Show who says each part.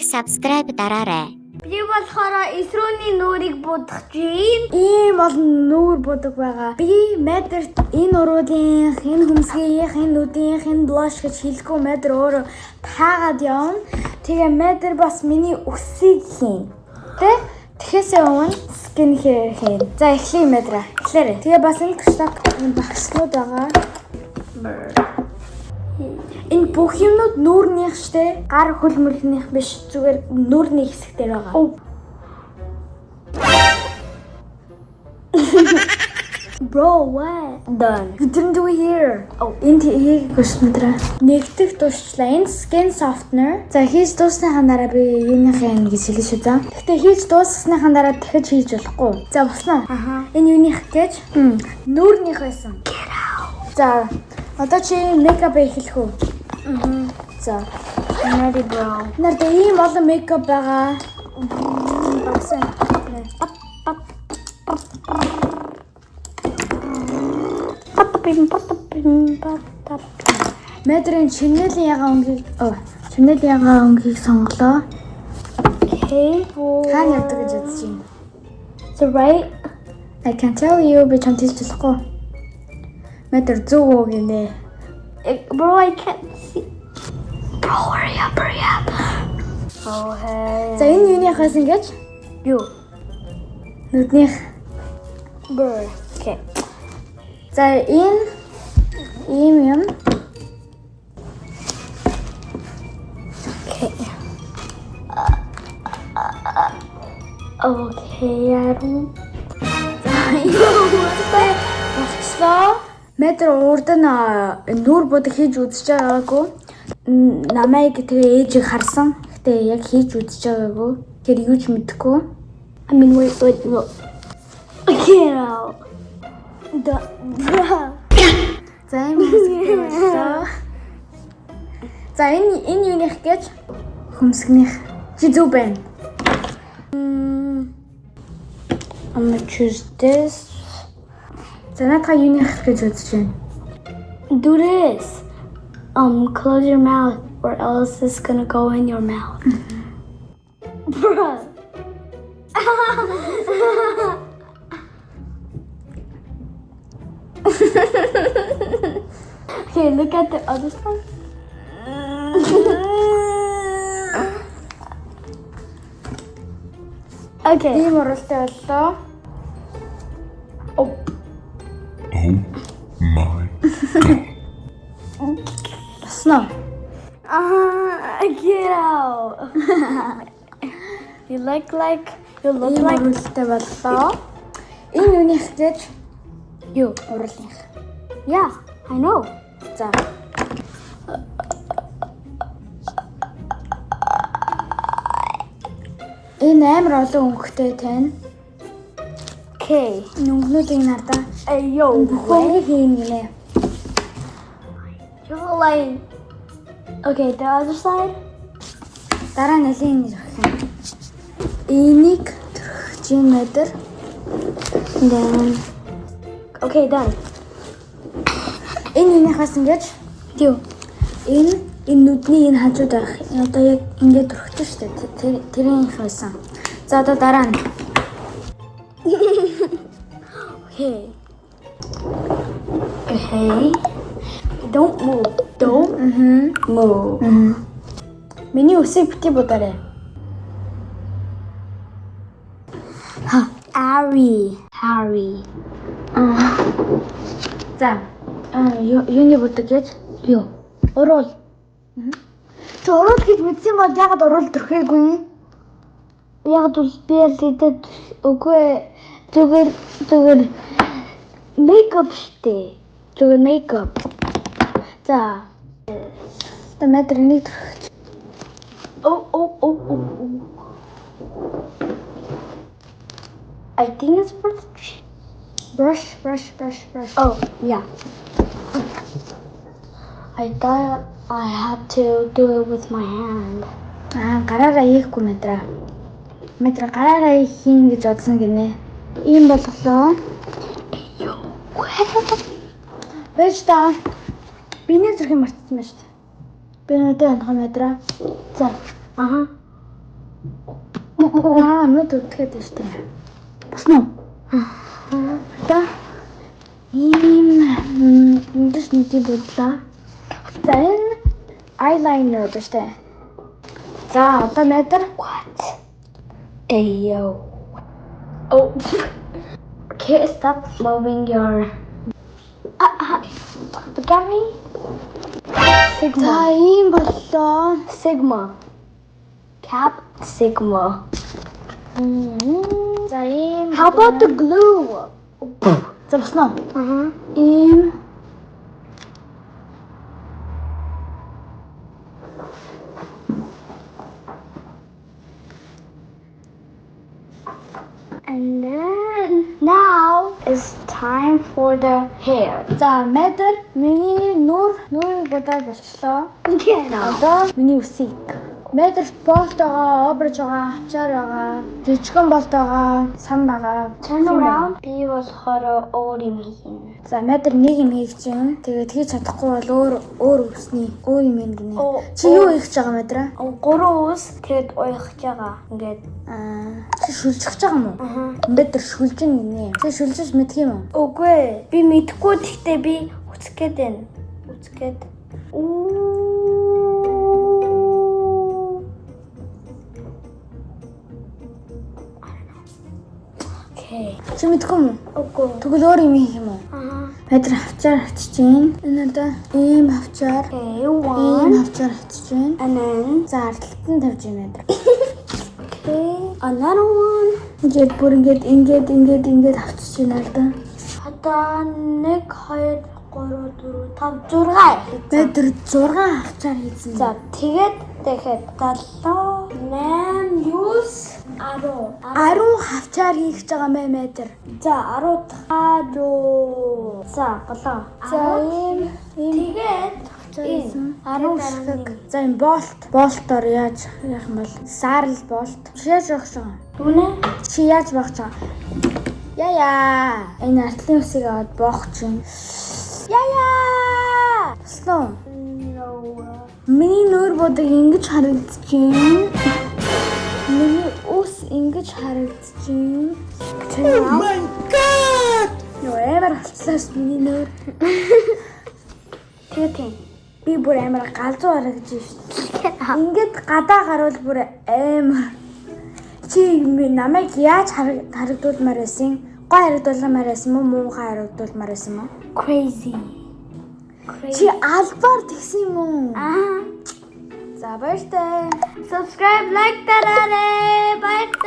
Speaker 1: subscribe дараарай.
Speaker 2: Би болохоор эсрүүний нүрийг будах чинь. Ийм олон нүур будаг байгаа. Би метр энэ уруудын, энэ хөмсгийнх, энэ нүдийнх, энэ блош гэж хэлэхгүй метр өөрөө таагаад явна. Тэгээ метр бас миний өсийг хийн. Тэгэхээсээ өмнө скин хэр хийн. За эхлэе метр. Эхлээрэй. Тэгээ бас энэ кштак багснууд байгаа. Энэ бүх юмнууд нүүрнийх штэ. Гар хөл мөлнийх биш. Зүгээр нүүрний хэсэгтэр байгаа. Bro, what? Done. You didn't do it here. Энд хийх хүснэтрэ. Нэгдэх дуусчлаа. Энэ skin softener. За хийж дуусныхаа дараа би юуныхаа юм гэж хэлээ шүү за. Гэхдээ хийж дуусгасныхаа дараа дахиж хийж болохгүй. За босноо. Энэ юуных гэж? Нүүрнийх байсан. За одоо чи мейкап хийх үү? За. Ready bro. Нарт ийм олон мейкап байгаа. Багсан. Метрийн Chanel-ийн ягаан өнгийг сонголоо. Okay. Хаана явдаг гэж бодож байна? So right, I can tell you би чамд хэлж болохгүй. Метр зүг үү гинэ. Bro, I can't see. Bro, hurry up. Oh hey. За энэ юуныхаас ингэж? Юу? Нүднийх. Bro. Okay. За энэ юм. Okay. Okay, яруу. Болчихлоо. Метр урд нь нүүр будаг хийж үзэж байгаагүй. Намайг тэгээ ээжийг харсан. Гэтэ яг хийж үзэж байгаагүй. Тэр юуж мэдэхгүй. I mean wait. Okay now. За энэ юуних гэж хөмсгнийх. Чи зүг байна. I'm gonna choose this. За надад юуних гэж үзэж байна. Do this. Close your mouth or else it's gonna go in your mouth. Bruh. Okay, look at the other side. Okay. Ийм уралтай боллоо.
Speaker 3: Oh my god.
Speaker 2: Snow. Get out. You look like уралтай боллоо. Энэ юуних гэж юу уралных. Yeah, I know. За. Энэ амар олон өнгөтэй тань. Okay. Өнгнүүдийг надаа. Yo. Бүхнийг хийн гинэ. You're lying. Okay, the other side. Дараа нь нэлийн ирэх юм. Энийг төрөх метр. Then. Okay, done. Энэ юунихаас ингэж юу? Энэ нүдний энэ хажууд байх. Одоо яг ингэж төрөхтэй шүү дээ. Тэрийн байсан. За одоо дараа нь. Okay. Don't move. Move. Миний үсийг бити бодоорой. Harry. За. Юуны бодог гэж? Юу? Уруул. Тэ уруул гэж мэдсэн бол ягаад уруул төрхөөгүй? Яг бол би ялээд үгүй зүгээр мейкап штэ. Зүгээр мейкап. За. Метр нэг төрөх. I think it's brush. Oh, yeah. I thought I had to do it with my hand. Гараараа хийхгүй метр. Метр гараараа хийн гэж бодсон гинэ. Ийм болголоо. Байж та. Биний зэрэг мартсан байна шүү дээ. Би надад анх метр. За. Нүд үтгээд байна шүү дээ. Босно уу? Одоо English нүдийг бодлоо. За энэ eyeliner байна шүү дээ. За одоо мэдэр what? Ayo. Oh. Okay, stop moving your Gami. Sigma. За ийм боллоо. Sigma. Cap Sigma. За ийм. How about the glue? За босно. Ийм. And then now is time for the hair. За мэдэр миний нүрийг бодоод болчлоо. Одоо миний үсийг. Мэдэр болт байгаа, обрж байгаа, хавчаар байгаа, жижигхэн болт байгаа, сан байгаа. Turn around. Би болохоор өөр юм хийн. За мэдэр нэг юм хийж чинь. Тэгээд хийж чадахгүй бол өөр үсний өөр юм гинэ. Чи юу хийж байгаа мэдэр?
Speaker 3: 3 ус тэгэд уйхаж байгаа. Ингээд
Speaker 2: чи шүлжих гэж байгаа юм уу? Мэдэр шүлжин гинэ. Чи шүлжиж мэдх юм уу?
Speaker 3: үгүй би мэдхгүй гэхдээ би үцгээд байна. Үцгээд. Окей.
Speaker 2: Чи мэдхгүй юм уу?
Speaker 3: Үгүй.
Speaker 2: Тэгвэл өөр юм хийх юм уу? Мэдэр хавчаар хатчихин. Энэ одоо ийм хавчаар.
Speaker 3: Okay,
Speaker 2: Ийм
Speaker 3: one.
Speaker 2: хавчаар хатчихин.
Speaker 3: And then
Speaker 2: За ардталт нь тавьж юм мэдэр.
Speaker 3: okay, another one.
Speaker 2: Ингээд бүр ингээд хавчихин аа л да.
Speaker 3: Одоо 1 2 3 4 5 6.
Speaker 2: Мэдэр 6 хавчаар хийсэн.
Speaker 3: За тэгээд дахиад 7 8 9 10
Speaker 2: хавчаар хийх гэж байгаа мэ мэдэр.
Speaker 3: За 10 дахь руу. За болоо.
Speaker 2: За ийм
Speaker 3: тэгээд
Speaker 2: хийсэн. 10 шиг. За энэ болтоор яаж яах юм бол саарл болт. Чи яаж явах гэж байгаа?
Speaker 3: Түнэ.
Speaker 2: Чи яаж боох гэж байгаа? Яя. Энэ артлын үсийг аваад боох чинь. Яя. Слоо. Миний нүүр бодог ингэж харагдчихээн. Миний ус ингэж харагдчихээн. Oh my god. Ямар алцлаас миний нүүр.
Speaker 3: Тэгээд
Speaker 2: Би бүр амар галзуу харагдаж байна. Ингээд гадаа гарвал бүр амар. Чи намайг яаж харагдуулмаар байсан? Гой харагдуулмаар байсан мó муу харагдуулмаар байсан мó?
Speaker 3: crazy.
Speaker 2: Чи албаар тэгсэн юм уу?
Speaker 3: Аа.
Speaker 2: За баяртай.
Speaker 3: Subscribe, like дараарай. Баяртай.